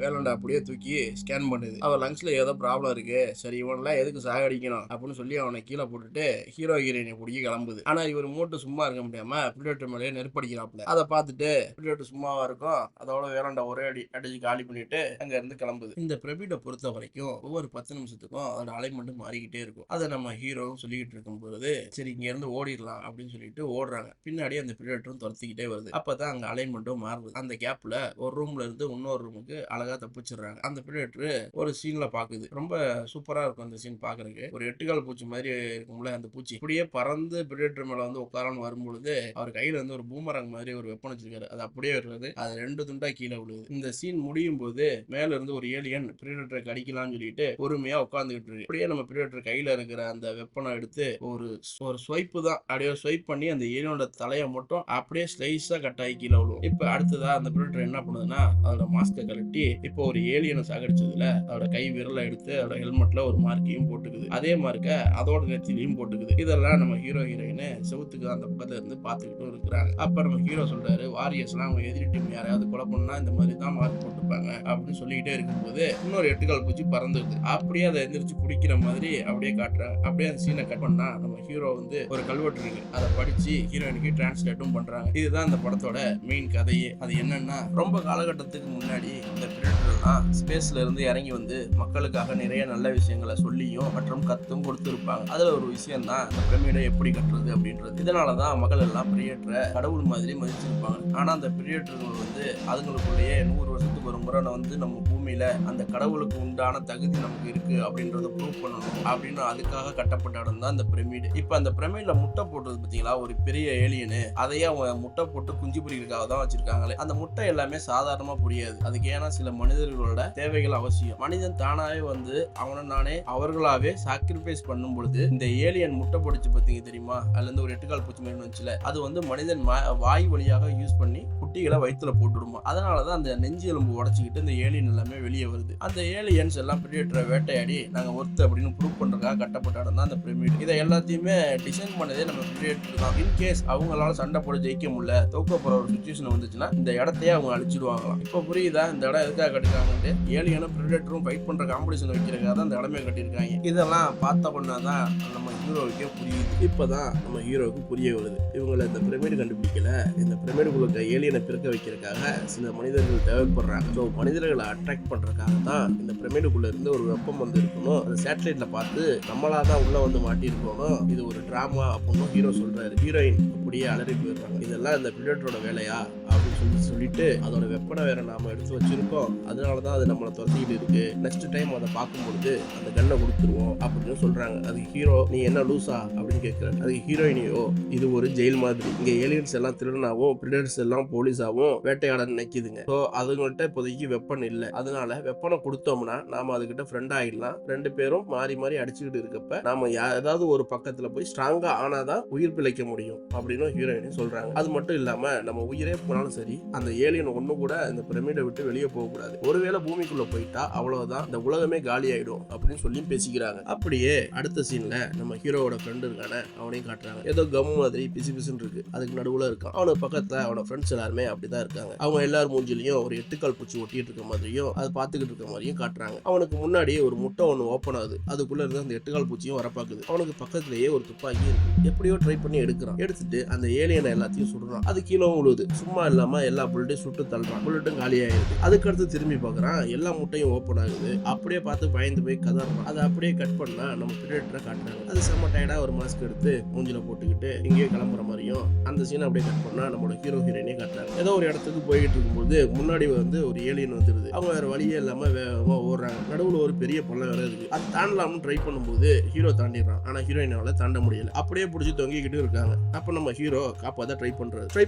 Speaker 1: வேலாண்ட அப்படியே தூக்கி ஸ்கேன் பண்ணுது. அவர் லங்ஸ்ல ஏதோ ப்ராப்ளம் இருக்கு, சரி இவனெல்லாம் எதுக்கு சாகடிக்கணும் அப்படின்னு சொல்லி அவனை கீழே போட்டுட்டு ஹீரோ ஹீரோயினை பிடிக்க கிளம்புது. ஆனா இவர் மூட்டு சும்மா இருக்க முடியாம பிரிடேட்டர் மேலே நெருப்படிக்கிறாப்ல. அதை பார்த்துட்டு பிரிடேட்டர் சும்மாவா இருக்கும், அதோட வேலாண்ட ஒரே அடிச்சு காலி பண்ணிட்டு அங்க இருந்து கிளம்புது. இந்த பிரபீட பொறுத்த வரைக்கும் ஒவ்வொரு 10 நிமிஷத்துக்கும் அதோட அலைன்மெண்ட் மாறிக்கிட்டே இருக்கும். அதை நம்ம ஹீரோவும் சொல்லிக்கிட்டு இருக்கும் போது சரி இங்க இருந்து ஓடிடலாம் அப்படின்னு சொல்லிட்டு ஓடுறாங்க. பின்னாடி அந்த பிரிடேட்டரும் துரத்திக்கிட்டே வருது. அப்பதான் அங்க அலைன்மெண்ட்டும் மாறுது. அந்த கேப்ல ஒரு ரூம்ல இருந்து இன்னொரு ரூமுக்கு அழகா தப்பிச்சிடுறாங்க. அந்த பிரிடேட்டர் ஒரு சீன்ல பாக்குது. ரொம்ப சூப்பரா இருக்கும் அந்த சீன் பாக்குறதுக்கு. ஒரு எட்டுக்கால் பூச்சி மாதிரி இருக்கும்ல அந்த பூச்சி அப்படியே பறந்து பிரிடேட்டர் மேல வந்து உட்காரன்னு வரும்பொழுது அவர் கையில வந்து ஒரு பூமரங் மாதிரி ஒரு வெப்பன் வச்சிருக்காரு. அது அப்படியே வருது. அது 2 துண்டா கீழே விழுது. இந்த சீன் முடியும் போது மேல இருந்து ஒரு ஏலியன் பிரிடேட்டரை கடிக்கலாம்னு சொல்லிட்டு பொறுமையா உட்கார்ந்துகிட்டு இருக்கு. அப்படியே நம்ம பிரிடேட்டர் கையில இருக்கிற அந்த வெப்பனை எடுத்து ஒரு ஒரு ஸ்வைப் தான் அப்படியே ஸ்வைப் பண்ணி அந்த ஏலியனோட தலையை மட்டும் அப்படியே ஸ்லைஸா கட் ஆகி கீழே விழுவும். இப்ப அடுத்ததா அந்த பிரிடேட்டர் என்ன பண்ணுதுன்னா அதோட மாஸ்கை கழட்டி இப்போ ஒரு ஏலியனை சாகடிச்சதுல அதோட கை விரலை எடுத்து அதோட ஹெல்மெட்ல ஒரு மார்க்கையும் போட்டுக்குது. அதே மார்க்கை அதோட நெத்திலையும் போட்டுக்குது. இதெல்லாம் நம்ம ஹீரோ ஹீரோயின் செவுத்துக்கு அந்த பக்கத்துல இருந்து பாத்துக்கிட்டும் இருக்கிறாங்க. அப்ப நம்ம ஹீரோ சொல்றாரு, வாரியர்ஸ் எல்லாம் அவங்க எதிரி டீம் யாரையாவது கொலை பண்ணா இந்த மாதிரி தான் மார்க் போட்டுப்பாங்க அப்படின்னு சொல்லிக்கிட்டே இருக்கும்போது இன்னொரு எட்டுக்கால் பூச்சி பறந்துருது. அப்படியே அதை எந்திரிச்சு பிடிக்கிற மாதிரி அப்படியே காட்டுறாங்க. அப்படியே அந்த சீனை கட் பண்ணா நம்ம ஹீரோ வந்து ஒரு கல்வெட்டு இருக்கு, அதை படிச்சு ஹீரோயினுக்கு டிரான்ஸ்லேட்டும் பண்றாங்க. இதுதான் இந்த படத்தோட மெயின் கதையே. அது என்னன்னா, ரொம்ப காலகட்டத்துக்கு முன்னாடி இந்த பிரிடேட்டர்லாம் ஸ்பேஸ்ல இருந்து இறங்கி வந்து மக்களுக்காக நிறைய நல்ல விஷயங்களை சொல்லியும் மற்றும் கத்தும் கொடுத்துருப்பாங்க. அதுல ஒரு விஷயம் தான் இந்த பிரமிடை எப்படி கட்டுறது அப்படின்றது. இதனாலதான் மக்கள் எல்லாம் பிரிடேட்டரை கடவுள் மாதிரி மதிச்சிருப்பாங்க. ஆனா அந்த பிரிடேட்டர்கள் வந்து அதுங்களுக்குள்ளேயே 100 வருஷத்துக்கு ஒரு முறை வந்து நம்ம பூமியில அந்த கடவுளுக்கு உண்டான தகுதி நமக்கு இருக்கு அப்படின்றத ப்ரூவ் பண்ணணும் அப்படின்னு அதுக்காக கட்டப்பட்ட இடம் தான் அந்த பிரமிடு. இப்ப அந்த பிரமிட்ல முட்டை போட்டது பாத்தீங்களா, ஒரு பெரிய ஏலியனு அதையே அவங்க முட்டை போட்டு குஞ்சு பொரிக்கிறதுக்காக தான் வச்சிருக்காங்களே. அந்த முட்டை எல்லாமே சாதாரணமா புரியாது. அதுக்கு ஏன்னா சில மனிதர்களோட தேவைகள் அவசியம். மனிதன் தானாவே வந்து அவனை நானே அவர்களாவே சாக்ரிஃபைஸ் பண்ணும் பொழுது இந்த ஏலியன் முட்டை பொடிச்சு பார்த்தீங்க தெரியுமா, அதுல இருந்து ஒரு எட்டுக்கால் பூச்சி மாதிரி வந்துச்சுல, அது வந்து மனிதன் வாய் வழியாக யூஸ் பண்ணி குட்டிகளை வயிற்றுல போட்டுடுமா. அதனாலதான் அந்த நெஞ்சு எலும்பு உடச்சிக்கிட்டு இந்த ஏலியன் எல்லாமே வெளியே வருது. அந்த ஏலியன்ஸ் எல்லாம் பிரிடேட்டரை வேட்டையாடி நாங்க ஒர்த்து அப்படின்னு ப்ரூவ் பண்றதுக்காக கட்டப்பட்ட இடம் தான் அந்த பிரமிட். இதை எல்லாத்தையுமே டிசைன் பண்ணதே நம்ம பிரிடேட்டர் தான். இன்கேஸ் அவங்களால சண்டை போட ஜெயிக்க முடியல, தோக்க போற ஒரு சுச்சுவேஷன் வந்துச்சுன்னா இந்த இடத்தையே அவங்க அழிச்சிடுவாங்களாம். இப்போ புரியுதா இந்த இடம் எதுக்காக கட்டிருக்காங்கன்னு? ஏலியனும் பிரிடேட்டரும் ஃபைட் பண்ற காம்படிஷன் வைக்கிறதுக்காக தான் இந்த இடமே கட்டியிருக்காங்க. இதெல்லாம் பார்த்த பண்ணாதான் நம்ம ஹீரோவுக்கே புரியுது. இப்பதான் நம்ம ஹீரோவுக்கு புரிய வருது, இவங்களை இந்த பிரமிடு கண்டுபிடிக்கல, இந்த பிரமிடுக்குள்ள ஏலியனை பிறக்க வைக்கிறதுக்காக சில மனிதர்கள் தேவைப்படுறாங்க. ஸோ மனிதர்களை அட்ராக்ட் பண்றதுக்காக தான் இந்த பிரமிடுக்குள்ள இருந்து ஒரு வெப்பம் வந்து இருக்கணும், அந்த சேட்டலைட்ல பார்த்து நம்மளாதான் உள்ள வந்து மாட்டிருக்கணும், இது ஒரு டிராமா அப்படின்னு ஹீரோ சொல்றாரு. ஹீரோயின் அப்படியே அலறி போயிடுறாங்க. இதெல்லாம் இந்த பிரிடேட்டரோட வேலையா அப்படின்னு சொல்லிட்டு அதோட வெப்பனை வேற நாம எடுத்து வச்சிருக்கோம், அதனாலதான் அது நம்மளை துரத்திட்டு இருக்கு, நெக்ஸ்ட் டைம் அதை பார்க்கும்பொழுது அந்த கண்ணை கொடுத்துருவோம் அப்படின்னு சொல்றாங்க. அதுக்கு ஹீரோ, நீ என்ன லூசா அப்படின்னு கேட்கிறாரு. அதுக்கு ஹீரோயினியோ, இது ஒரு ஜெயில் மாதிரி, இங்க ஏலியன்ஸ் எல்லாம் திருடனாவும் பிரிடேட்டர்ஸ் எல்லாம் போலீஸாவும் வேட்டையாட நினைக்குதுங்க. ஸோ அதுங்கள்ட்ட இப்போதைக்கு வெப்பன் இல்லை, அதனால வெப்பனை கொடுத்தோம்னா நாம அதுகிட்ட ஃப்ரெண்ட் ஆகிடலாம், 2 பேரும் மாறி மாறி அடிச்சுக்கிட்டு இருக்கப்ப நாம ஏதாவது ஒரு பக்கத்துல போய் ஸ்ட்ராங்கா ஆனாதான் உயிர் பிழைக்க முடியும் அப்படின்னு ஹீரோயினி சொல்றாங்க. அது மட்டும் இல்லாம நம்ம உயிரே போனாலும் சரி அந்த ஏலியன் ஒண்ணு கூட இந்த பிரமிடை விட்டு வெளியே போக கூடாது, ஒருவேளை பூமிக்குள்ள போயிட்டா அவ்வளவுதான், இந்த உலகமே காலி ஆயிடும் அப்படின்னு சொல்லி பேசிக்கிறாங்க. அப்படியே அடுத்த சீன்ல நம்ம ஹீரோவோட ஃப்ரெண்ட் இருக்கானே அவனையும் காட்டுறாங்க. ஏதோ கம் மாதிரி பிசு பிசுன்னு இருக்கு, அதுக்கு நடுவுல இருக்கான். அவனுக்கு பக்கத்துல அவனோட ஃப்ரெண்ட்ஸ் எல்லாருமே அப்படிதான் இருக்காங்க. அவங்க எல்லாரும் மூஞ்சிலையும் ஒரு எட்டுக்கால் பூச்சி ஒட்டிட்டு இருக்க மாதிரியும் அதை பார்த்துக்கிட்டு இருக்க மாதிரியும் காட்டுறாங்க. அவனுக்கு முன்னாடி ஒரு முட்டை ஒண்ணு ஓப்பன் ஆகுது, அதுக்குள்ள இருந்து அந்த எட்டுக்கால் பூச்சியும் வரப்பாக்குது. அவனுக்கு பக்கத்திலேயே ஒரு துப்பாக்கி இருக்கு, எப்படியோ ட்ரை பண்ணி எடுக்கிறான். எடுத்துட்டு அந்த ஏலியனை எல்லாத்தையும் சுடுறான். அது கீழே விழுது. சும்மா இல்லாம எல்லா புல்லட்டையும் சுட்டு தள்ளுறான். புல்லட்டும் காலியாயிருது. அதுக்கடுத்து திரும்பி பார்க்கறான், எல்லா முட்டையும் ஓப்பன் ஆகுது. அப்படியே பார்த்து பயந்து போய் கதறான். அதை அப்படியே கட் பண்ணா நம்ம பிரிடேட்டரை காட்டுறாங்க. அது செம்ம டயர்டா ஒரு மாஸ்க் எடுத்து மூஞ்சில போட்டுக்கிட்டு இங்கேயே கிளம்புற மாதிரியும் அந்த சீன் அப்படியே கட் பண்ணா நம்மளோட ஹீரோ ஹீரோயினே காட்டுறாங்க. ஏதோ ஒரு இடத்துக்கு போயிட்டு இருக்கும்போது முன்னாடி வந்து ஒரு ஏலியன் வந்துருது. அவங்க வேற வழியே இல்லாம வேகமா ஓடுறாங்க. நடுவுல ஒரு பெரிய பள்ளம் வேற இருக்கு. அது தாண்டலாம்னு ட்ரை பண்ணும்போது ஹீரோ தாண்டிடுறான். ஆனா ஹீரோயினால தாண்ட முடியல. அப்படியே பிடிச்சி தொங்கிக்கிட்டு இருக்காங்க. அப்ப நம்ம ஹீரோ காப்பாத்த ட்ரை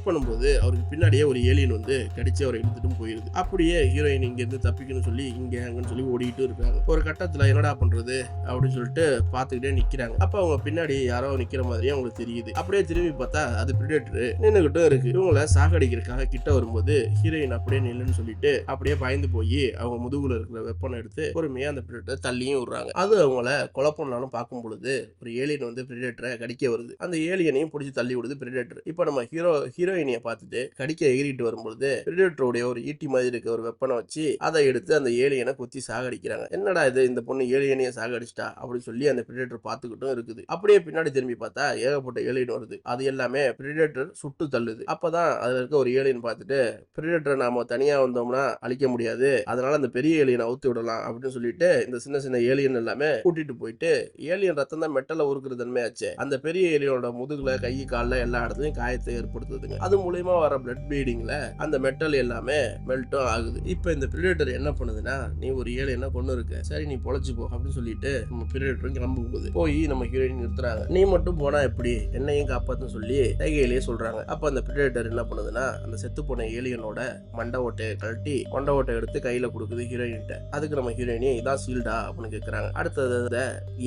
Speaker 1: பண்ணும்போது அவருக்கு பின்னாடியே ஒரு ஏலியன் வந்து கடிச்சு அவரை இழுத்துட்டும் போயிருது. அப்படியே ஹீரோயின் இங்க இருந்து தப்பிக்கணும்னு சொல்லி இங்க அங்கன்னு சொல்லி ஓடிக்கிட்டு இருக்காங்க. ஒரு கட்டத்துல என்னடா பண்றது அப்படின்னு சொல்லிட்டு பாத்துக்கிட்டே நிக்கிறாங்க. அப்ப அவங்க பின்னாடி யாரோ நிக்கிற மாதிரி அவங்களுக்கு தெரியுது. அப்படியே திரும்பி பார்த்தா அது பிரிடேட்டர் நின்னுகிட்டும் இருக்கு. இவங்களை சாகடிக்கிறதுக்காக கிட்ட வரும்போது ஹீரோயின் அப்படியே நில்லுன்னு சொல்லிட்டு அப்படியே பயந்து போய் அவங்க முதுகுல இருக்கிற வெப்பனை எடுத்து பொறுமையா அந்த பிரிடேட்டர் தள்ளியும் விடுறாங்க. அது அவங்கள கொலை பண்ணலாம்னு பார்க்கும் பொழுது ஒரு ஏலியன் வந்து பிரிடேட்டரை கடிக்க வருது. அந்த ஏலியனையும் பிடிச்சி தள்ளி விடுது பிரிடேட்டர். இப்ப நம்ம ஹீரோயினிய பார்த்துட்டு கடிக்க எகிரிட்டு வரும்பொழுது பிரிடேட்டருடைய ஒரு ஈட்டி மாதிரி இருக்க ஒரு வெப்பனை வச்சு அதை எடுத்து அந்த ஏலியனை குத்தி சாகடிக்கிறாங்க. என்னடா இது, இந்த பொண்ணு ஏலியனைய சாகடிச்சிட்டா அப்படின்னு சொல்லி அந்த பிரிடேட்டர் பார்த்துக்கிட்டும் இருக்குது. அப்படியே பின்னாடி திரும்பி பார்த்தா ஏகப்பட்ட ஏலியன் வருது. அது எல்லாமே பிரிடேட்டர் சுட்டு தள்ளுது. அப்பதான் அதுல இருக்க ஒரு ஏலியன் பார்த்துட்டு, பிரிடேட்டரை நாம தனியா வந்தோம்னா அழிக்க முடியாது, அதனால அந்த பெரிய ஏலியனை அவுத்து விடலாம் அப்படின்னு சொல்லிட்டு இந்த சின்ன சின்ன ஏலியன் எல்லாமே கூட்டிட்டு போயிட்டு, ஏலியன் ரத்தம் தான் மெட்டல உருக்குற தன்மையாச்சு, அந்த பெரிய ஏலியனோட முதுகுல கை கால்ல எல்லா இடத்துலயும் காயத்தை ஏற்படுத்துதுங்க. அது மூலமா வர பிளட் ப்ளீடிங் ஃபீலிங்ல அந்த மெட்டல் எல்லாமே மெல்ட்டும் ஆகுது. இப்போ இந்த பிரிடேட்டர் என்ன பண்ணுதுன்னா, நீ ஒரு ஏலியனை கொண்டு இருக்க, சரி நீ பொழைச்சு போ அப்படின்னு சொல்லிட்டு நம்ம பிரிடேட்டரும் கிளம்ப போகுது. போய் நம்ம ஹீரோயின் நிறுத்துறாங்க. நீ மட்டும் போனா எப்படி, என்னையும் காப்பாத்துன்னு சொல்லி கைகையிலேயே சொல்றாங்க. அப்ப அந்த பிரிடேட்டர் என்ன பண்ணுதுன்னா, அந்த செத்து போன ஏலியனோட மண்டை ஓட்டையை கழட்டி மண்டை ஓட்டை எடுத்து கையில கொடுக்குது ஹீரோயின்ட்ட. அதுக்கு நம்ம ஹீரோயினி இதான் சீல்டா அப்படின்னு கேட்கறாங்க. அடுத்தது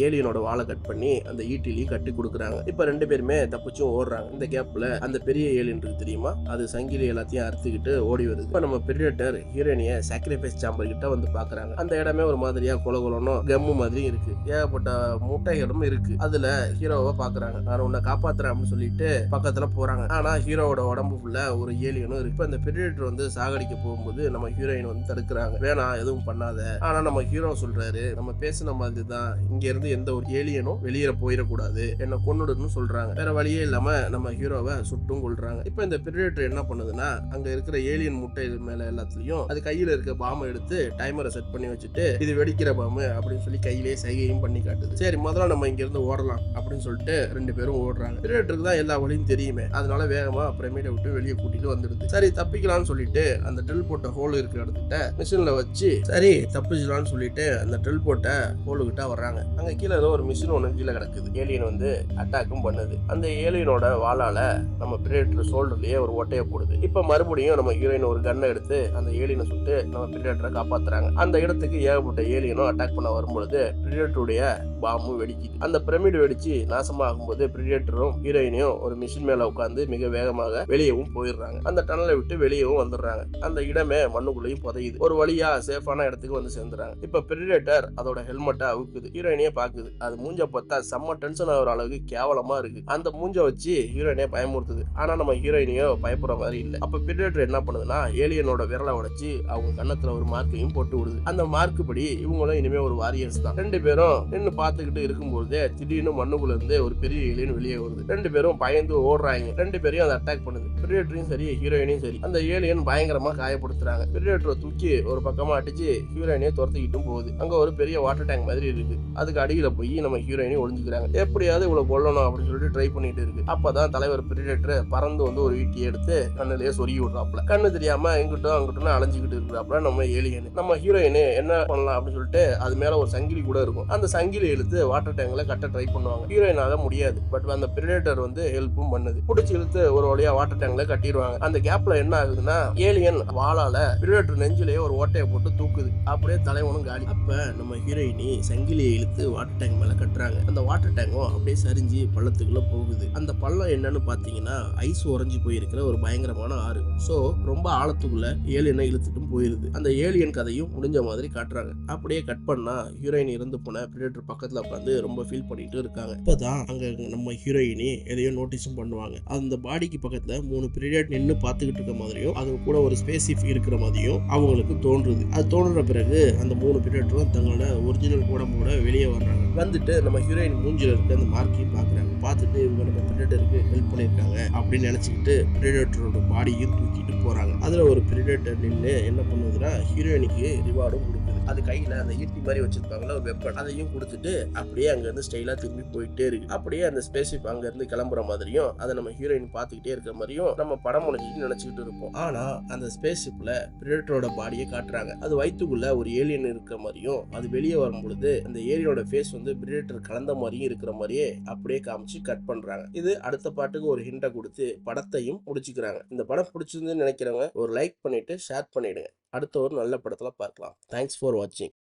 Speaker 1: ஏலியனோட வாழை கட் பண்ணி அந்த ஈட்டிலையும் கட்டி கொடுக்குறாங்க. இப்ப 2 பேருமே தப்பிச்சும் ஓடுறாங்க. இந்த கேப்ல அந்த பெரிய ஏலியன் இருக்கு தெரியுமா, அது சங்கிலி எல்லாத்தையும் அறுத்துக்கிட்டு ஓடி வருது. இப்ப நம்ம பிரிடேட்டர் ஹீரோயினிய சாக்ரிஃபைஸ் சாம்பர் கிட்ட வந்து பாக்குறாங்க. அந்த இடமே ஒரு மாதிரியா கொலகொலன்னு கம்மு மாதிரி இருக்கு. ஏகப்பட்ட முட்டைகளும் இருக்கு. அதுல ஹீரோவை பாக்குறாங்க. நான் உன்னை காப்பாத்துறேன் அப்படின்னு சொல்லிட்டு பக்கத்துல போறாங்க. ஆனா ஹீரோவோட உடம்பு ஃபுல்லா ஒரு ஏலியனும் இருக்கு. இப்ப இந்த பிரிடேட்டர் வந்து சாகடிக்க போகும்போது நம்ம ஹீரோயின் வந்து தடுக்கிறாங்க. வேணாம் எதுவும் பண்ணாத. ஆனா நம்ம ஹீரோ சொல்றாரு, நம்ம பேசின மாதிரி தான், இங்க இருந்து எந்த ஒரு ஏலியனும் வெளியே போயிடக்கூடாது, என்ன கொன்னுடுன்னு சொல்றாங்க. வேற வழியே இல்லாம நம்ம ஹீரோவை சுட்டும் கொள்றாங்க. இப்ப இந்த பிரிடேட்டர் என்ன பண்ணுதுன்னா, அங்க இருக்கிற ஏலியன் முட்டை மேல எல்லாத்துலயும் அது கையில இருக்க பாம்பை எடுத்து டைமரை செட் பண்ணி வச்சுட்டு, இது வெடிக்கிற பாம்பு அப்படின்னு சொல்லி கையிலேயே சைகையும் பண்ணி காட்டுது. சரி முதல்ல நம்ம இங்க இருந்து ஓடலாம் அப்படின்னு சொல்லிட்டு 2 பேரும் ஓடுறாங்க. பிரிடேட்டருக்கு தான் எல்லா வழியும் தெரியுமே, அதனால வேகமா பிரமிடை விட்டு வெளியே கூட்டிட்டு வந்துடுது. சரி தப்பிக்கலாம்னு சொல்லிட்டு அந்த ட்ரில் போட்ட ஹோல் இருக்கிற இடத்துக்கிட்ட மிஷின்ல வச்சு சரி தப்பிச்சலாம்னு சொல்லிட்டு அந்த ட்ரில் போட்ட ஹோலுகிட்ட வர்றாங்க. அங்க கீழே ஏதோ ஒரு மிஷின் ஒன்று கீழே கிடக்குது. ஏலியன் வந்து அட்டாக்கும் பண்ணுது. அந்த ஏலியனோட வாளால நம்ம பிரிடேட்டர் ஷோல்டர்லயே ஒரு ஓட்டையை போடுது. இப்ப மறுபடியும் நம்ம ஹீரோயின் ஒரு கன்னை எடுத்து அந்த ஏலியனை சுட்டு நம்ம பிரிடேட்டரை காப்பாத்துறாங்க. அந்த இடத்துக்கு ஏகப்பட்ட ஏலியனும் அட்டாக் பண்ண வரும்பொழுது பிரிடேட்டருடைய பாம்பு வெடிக்குது. அந்த பிரமிடு வெடிச்சு நாசமாகும்போது பிரிடேட்டரும் ஹீரோயினையும் ஒரு மிஷின் மேல உட்கார்ந்து மிக வேகமாக வெளியவும் போயிடுறாங்க. அந்த டனலை விட்டு வெளியவும் வந்துடுறாங்க. அந்த இடமே மண்ணுக்குள்ளேயும் புதையுது. ஒரு வழியா சேஃபான இடத்துக்கு வந்து சேர்ந்துறாங்க. இப்ப பிரிடேட்டர் அதோட ஹெல்மெட்டை அவுக்குது. ஹீரோயினையே பாக்குது. அது மூஞ்ச பார்த்தா செம்ம டென்ஷன் ஆகிற அளவுக்கு கேவலமா இருக்கு. அந்த மூஞ்ச வச்சு ஹீரோயினையே பயமுறுத்துது. ஆனா நம்ம ஹீரோயினையோ பயப்படுற மாதிரி இல்லை. அப்ப பிரிடேட்டர் என்ன பண்ணுதுன்னா, ஏலியனோட விரலை உடைச்சு அவங்க கண்ணத்துல ஒரு மார்க்கையும் போட்டு விடுது. அந்த மார்க்கு படி இவங்களும் இனிமே ஒரு வாரியர்ஸ் தான். 2 பேரும் நின்று பார்த்துக்கிட்டு இருக்கும்போது திடீர்னு மண்ணுக்குள்ள இருந்து ஒரு பெரிய ஏலியன் வெளியே வருது. 2 பேரும் பயந்து ஓடுறாங்க. 2 பேரையும் அதை அட்டாக் பண்ணுது. பிரிடேட்டரையும் சரி ஹீரோயினையும் சரி அந்த ஏலியன் பயங்கரமா காயப்படுத்துறாங்க. பிரிடேட்டரை தூக்கி ஒரு பக்கமா அடிச்சு ஹீரோயினையை துரத்திக்கிட்டும் போகுது. அங்க ஒரு பெரிய வாட்டர் டேங்க் மாதிரி இருக்கு. அதுக்கு அடியில போய் நம்ம ஹீரோயினை ஒளிஞ்சுக்கிறாங்க. எப்படியாவது இவ்வளவு கொல்லணும் அப்படின்னு சொல்லிட்டு ட்ரை பண்ணிட்டு இருக்கு. அப்பதான் தலைவர் பிரிடேட்டர் பறந்து வந்து ஒரு ஈட்டியை எடுத்து கண்ணுலயே சொருகி விடுறாப்ல. கண்ணு தெரியாம இங்கிட்டும் அங்கிட்டும் அலைஞ்சுக்கிட்டு இருக்கிறாப்ல நம்ம ஏலியன். நம்ம ஹீரோயின் என்ன பண்ணலாம் அப்படின்னு சொல்லிட்டு அது மேல ஒரு சங்கிலி கூட இருக்கும். அந்த சங்கிலி இழுத்து வாட்டர் டேங்க்ல கட்ட ட்ரை பண்ணுவாங்க. ஹீரோயினால முடியாது. பட் அந்த பிரிடேட்டர் வந்து ஹெல்ப்பும் பண்ணுது. புடிச்சு இழுத்து ஒரு வழியா வாட்டர் டேங்க்ல கட்டிடுவாங்க. அந்த கேப்ல என்ன ஆகுதுன்னா, ஏலியன் வாளால பிரிடேட்டர் நெஞ்சிலேயே ஒரு ஓட்டையை போட்டு தூக்குது. அப்படியே தலைவனும் காலி. அப்ப நம்ம ஹீரோயினி சங்கிலியை இழுத்து வாட்டர் டேங்க் மேல கட்டுறாங்க. அந்த வாட்டர் டேங்கும் அப்படியே சரிஞ்சு பள்ளத்துக்குள்ள போகுது. அந்த பள்ளம் என்னன்னு பாத்தீங்கன்னா, ஐஸ் உறைஞ்சு போயிருக்கிற ஒரு பயங்கரமான ஆறு. சோ ரொம்ப ஆழத்துக்குள்ள ஏலியனை இழுத்துட்டும் போயிருது. அந்த ஏலியன் கதையும் முடிஞ்ச மாதிரி காட்டுறாங்க. அப்படியே கட் பண்ணா ஹீரோயின் இறந்து போன பிரிடேட்டர் பக்கத்துல உட்காந்து ரொம்ப ஃபீல் பண்ணிட்டு இருக்காங்க. இப்பதான் அங்க நம்ம ஹீரோயினி எதையோ நோட்டீஸும் பண்ணுவாங்க. அந்த பாடிக்கு பக்கத்துல 3 பிரிடேட் நின்று பார்த்துக்கிட்டு இருக்க மாதிரியும் அது கூட ஒரு ஸ்பேசிஃப் இருக்கிற மாதிரியும் அவங்களுக்கு தோன்றுது. அது தோன்ற பிறகு அந்த 3 பிரிடேட்டரும் தங்களோட ஒரிஜினல் உடம்போட வெளியே வர்றாங்க. வந்துட்டு நம்ம ஹீரோயின் மூஞ்சில இருக்க அந்த மார்க்கையும் பாக்குறாங்க. பார்த்துட்டு இவங்க நம்ம பிரிடேட்டருக்கு ஹெல்ப் பண்ணியிருக்காங்க அப்படின்னு நினைச்சுக்கிட்டு பிரிடேட்டரோட பாடியும் தூக்கிட்டு போறாங்க. அதுல ஒரு பிரிடேட்டர் நின்று என்ன பண்ணுதுன்னா, ஹீரோயினுக்கு ரிவார்டும் கொடுக்குது. அது கையில அந்த ஈட்டி மாதிரி வச்சிருப்பாங்களா ஒரு வெப்பன், அதையும் கொடுத்துட்டு அப்படியே அங்க இருந்து ஸ்டைலா திரும்பி போயிட்டே இருக்கு. அப்படியே அந்த ஸ்பேஸ்ஷிப் அங்க இருந்து கிளம்புற மாதிரியும் அதை நம்ம ஹீரோயின் பார்த்துக்கிட்டே இருக்கிற மாதிரியும் நம்ம படம் முடிஞ்சிட்டு நினைச்சுக்கிட்டு இருப்போம். ஆனா அந்த ஸ்பேஸ்ஷிப்ல பிரிடேட்டரோட பாடியை காட்டுறாங்க. அது வயிற்றுக்குள்ள ஒரு ஏலியன் இருக்கிற மாதிரியும் அது வெளியே வரும் பொழுது அந்த ஏலியனோட ஃபேஸ் வந்து பிரிடேட்டர் கலந்த மாதிரியும் இருக்கிற மாதிரியே அப்படியே காமிச்சு கட் பண்றாங்க. இது அடுத்த பாட்டுக்கு ஒரு ஹிண்டை கொடுத்து படத்தையும் முடிச்சுக்கிறாங்க. இந்த படம் பிடிச்சிருந்துன்னு நினைக்கிறவங்க ஒரு லைக் பண்ணிட்டு ஷேர் பண்ணிடுங்க. அடுத்த ஒரு நல்ல படத்துல பார்க்கலாம். தேங்க்ஸ் ஃபார் வாட்சிங்.